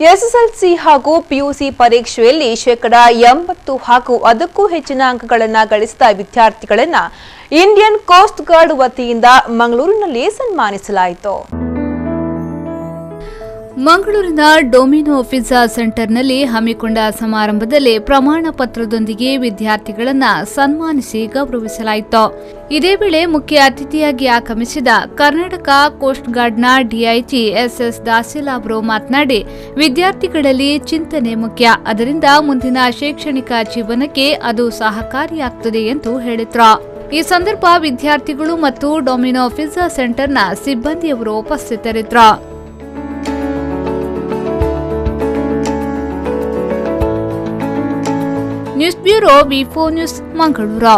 SSLC ಹಾಗೂ PUC ಪರೀಕ್ಷೆಯಲ್ಲಿ 80% ಹಾಗೂ ಅದಕ್ಕೂ ಹೆಚ್ಚಿನ ಅಂಕಗಳನ್ನು ಗಳಿಸಿದ ವಿದ್ಯಾರ್ಥಿಗಳನ್ನು ಇಂಡಿಯನ್ ಕೋಸ್ಟ್ ಗಾರ್ಡ್ ವತಿಯಿಂದ ಮಂಗಳೂರಿನಲ್ಲಿ ಸನ್ಮಾನಿಸಲಾಯಿತು. ಮಂಗಳೂರಿನ ಡೊಮಿನೋ ಪಿಜ್ಜಾ ಸೆಂಟರ್ನಲ್ಲಿ ಹಮ್ಮಿಕೊಂಡ ಸಮಾರಂಭದಲ್ಲಿ ಪ್ರಮಾಣ ಪತ್ರದೊಂದಿಗೆ ವಿದ್ಯಾರ್ಥಿಗಳನ್ನು ಸನ್ಮಾನಿಸಿ ಗೌರವಿಸಲಾಯಿತು. ಇದೇ ವೇಳೆ ಮುಖ್ಯ ಅತಿಥಿಯಾಗಿ ಆಗಮಿಸಿದ ಕರ್ನಾಟಕ ಕೋಸ್ಟ್ ಗಾರ್ಡ್ನ ಡಿಐಜಿ ಎಸ್ಎಸ್ ದಾಸಿಲ್ ಅವರು ಮಾತನಾಡಿ, ವಿದ್ಯಾರ್ಥಿಗಳಲ್ಲಿ ಚಿಂತನೆ ಮುಖ್ಯ, ಅದರಿಂದ ಮುಂದಿನ ಶೈಕ್ಷಣಿಕ ಜೀವನಕ್ಕೆ ಅದು ಸಹಕಾರಿಯಾಗುತ್ತದೆ ಎಂದು ಹೇಳಿದರು. ಈ ಸಂದರ್ಭ ವಿದ್ಯಾರ್ಥಿಗಳು ಮತ್ತು ಡೊಮಿನೋ ಪಿಜ್ಜಾ ಸೆಂಟರ್ನ ಸಿಬ್ಬಂದಿಯವರು ಉಪಸ್ಥಿತರಿದ್ದರು. ನ್ಯೂಸ್ ಬ್ಯೂರೋ ವಿ4 ನ್ಯೂಸ್ ಮಂಗಳೂರು.